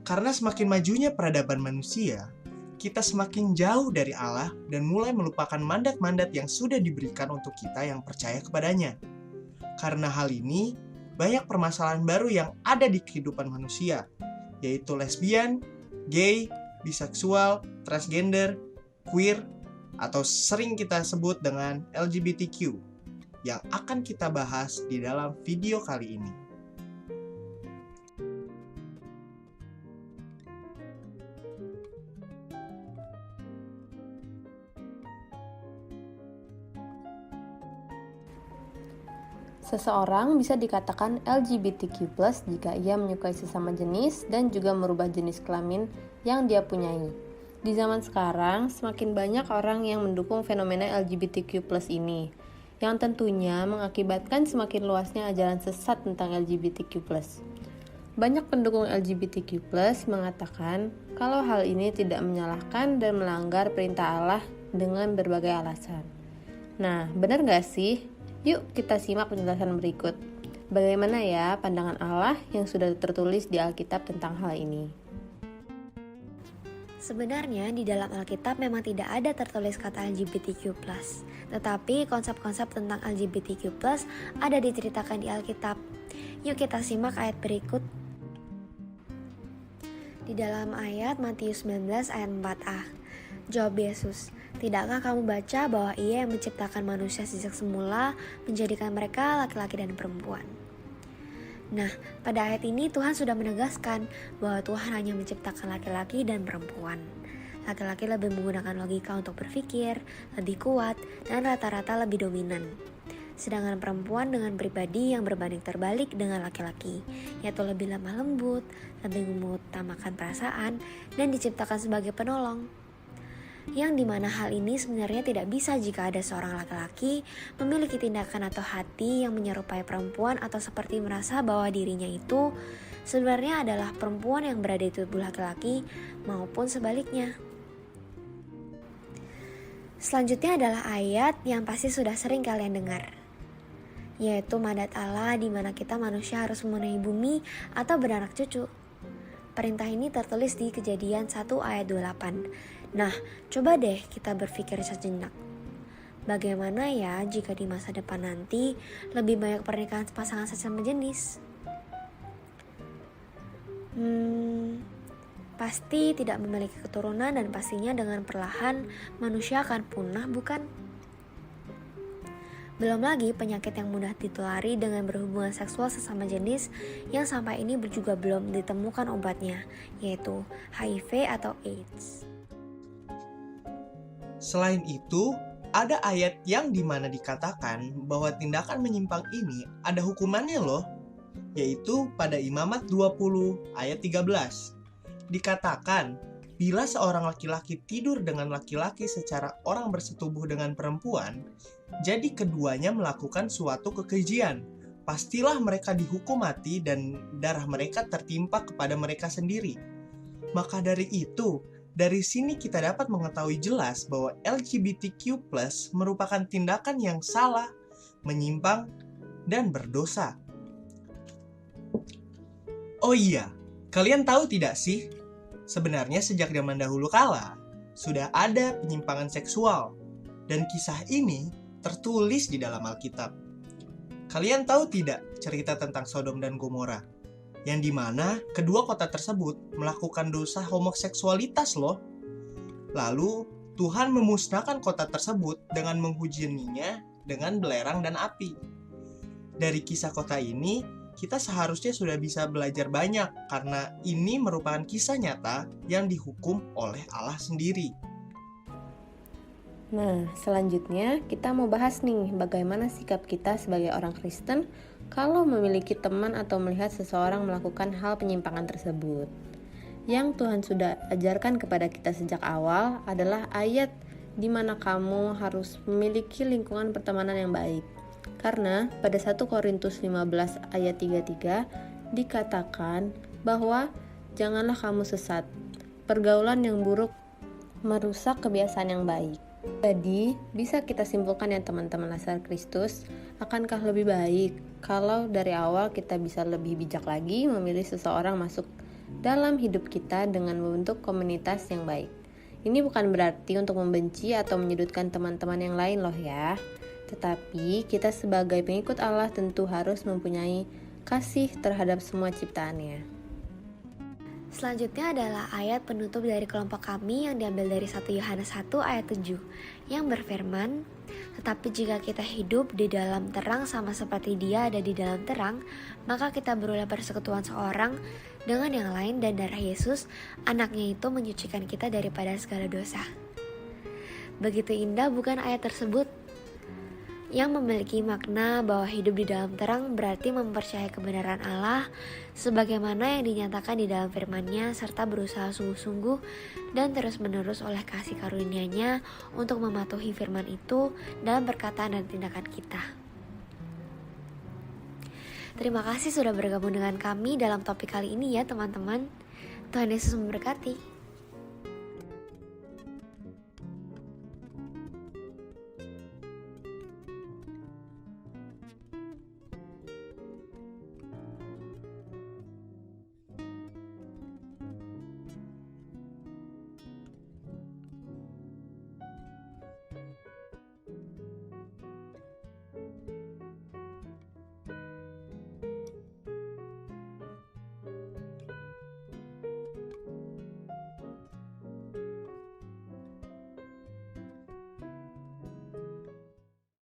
Karena semakin majunya peradaban manusia, kita semakin jauh dari Allah dan mulai melupakan mandat-mandat yang sudah diberikan untuk kita yang percaya kepadanya. Karena hal ini, banyak permasalahan baru yang ada di kehidupan manusia, yaitu lesbian, gay, biseksual, transgender, queer, atau sering kita sebut dengan LGBTQ, yang akan kita bahas di dalam video kali ini. Seseorang bisa dikatakan LGBTQ+ jika ia menyukai sesama jenis dan juga merubah jenis kelamin yang dia punyai. Di zaman sekarang, semakin banyak orang yang mendukung fenomena LGBTQ+ ini, yang tentunya mengakibatkan semakin luasnya ajaran sesat tentang LGBTQ+. Banyak pendukung LGBTQ+ mengatakan kalau hal ini tidak menyalahkan dan melanggar perintah Allah dengan berbagai alasan. Nah, benar gak sih? Yuk kita simak penjelasan berikut. Bagaimana ya pandangan Allah yang sudah tertulis di Alkitab tentang hal ini? Sebenarnya di dalam Alkitab memang tidak ada tertulis kata LGBTQ+, tetapi konsep-konsep tentang LGBTQ+ ada diceritakan di Alkitab. Yuk kita simak ayat berikut. Di dalam ayat Matius 19 ayat 4a, jawab Yesus, "Tidakkah kamu baca bahwa Ia yang menciptakan manusia sejak semula menjadikan mereka laki-laki dan perempuan?" Nah, pada ayat ini Tuhan sudah menegaskan bahwa Tuhan hanya menciptakan laki-laki dan perempuan. Laki-laki lebih menggunakan logika untuk berpikir, lebih kuat, dan rata-rata lebih dominan. Sedangkan perempuan dengan pribadi yang berbanding terbalik dengan laki-laki, yaitu lebih lemah lembut, lebih mengutamakan perasaan, dan diciptakan sebagai penolong. Yang dimana hal ini sebenarnya tidak bisa jika ada seorang laki-laki memiliki tindakan atau hati yang menyerupai perempuan atau seperti merasa bahwa dirinya itu sebenarnya adalah perempuan yang berada di tubuh laki-laki maupun sebaliknya. Selanjutnya adalah ayat yang pasti sudah sering kalian dengar, yaitu mandat Allah di mana kita manusia harus memenuhi bumi atau beranak cucu. Perintah ini tertulis di Kejadian 1 ayat 28. Nah, coba deh kita berpikir sejenak. Bagaimana ya jika di masa depan nanti lebih banyak pernikahan pasangan sesama jenis? Pasti tidak memiliki keturunan dan pastinya dengan perlahan manusia akan punah, bukan? Belum lagi penyakit yang mudah ditulari dengan berhubungan seksual sesama jenis yang sampai ini juga belum ditemukan obatnya, yaitu HIV atau AIDS. Selain itu, ada ayat yang dimana dikatakan bahwa tindakan menyimpang ini ada hukumannya loh, yaitu pada Imamat 20 ayat 13. Dikatakan, bila seorang laki-laki tidur dengan laki-laki secara orang bersetubuh dengan perempuan, jadi keduanya melakukan suatu kekejian. Pastilah mereka dihukum mati dan darah mereka tertimpa kepada mereka sendiri. Maka dari itu, dari sini kita dapat mengetahui jelas bahwa LGBTQ+ merupakan tindakan yang salah, menyimpang, dan berdosa. Oh iya, kalian tahu tidak sih? Sebenarnya sejak zaman dahulu kala, sudah ada penyimpangan seksual, dan kisah ini tertulis di dalam Alkitab. Kalian tahu tidak cerita tentang Sodom dan Gomora? Yang dimana kedua kota tersebut melakukan dosa homoseksualitas loh. Lalu Tuhan memusnahkan kota tersebut dengan menghujaninya dengan belerang dan api. Dari kisah kota ini, kita seharusnya sudah bisa belajar banyak karena ini merupakan kisah nyata yang dihukum oleh Allah sendiri. Nah, selanjutnya kita mau bahas nih bagaimana sikap kita sebagai orang Kristen kalau memiliki teman atau melihat seseorang melakukan hal penyimpangan tersebut. Yang Tuhan sudah ajarkan kepada kita sejak awal adalah ayat di mana kamu harus memiliki lingkungan pertemanan yang baik. Karena pada 1 Korintus 15 ayat 33 dikatakan bahwa janganlah kamu sesat. Pergaulan yang buruk merusak kebiasaan yang baik. Jadi, bisa kita simpulkan ya teman-teman Laskar Kristus, akankah lebih baik kalau dari awal kita bisa lebih bijak lagi memilih seseorang masuk dalam hidup kita dengan membentuk komunitas yang baik. Ini bukan berarti untuk membenci atau menyudutkan teman-teman yang lain loh ya. Tetapi kita sebagai pengikut Allah tentu harus mempunyai kasih terhadap semua ciptaannya. Selanjutnya adalah ayat penutup dari kelompok kami yang diambil dari 1 Yohanes 1 ayat 7 yang berfirman, "Tetapi jika kita hidup di dalam terang sama seperti Dia ada di dalam terang, maka kita beroleh persekutuan seorang dengan yang lain dan darah Yesus, anaknya itu menyucikan kita daripada segala dosa." Begitu indah bukan ayat tersebut? Yang memiliki makna bahwa hidup di dalam terang berarti mempercayai kebenaran Allah sebagaimana yang dinyatakan di dalam firman-Nya serta berusaha sungguh-sungguh dan terus-menerus oleh kasih karunia-Nya untuk mematuhi firman itu dalam perkataan dan tindakan kita. Terima kasih sudah bergabung dengan kami dalam topik kali ini ya teman-teman. Tuhan Yesus memberkati.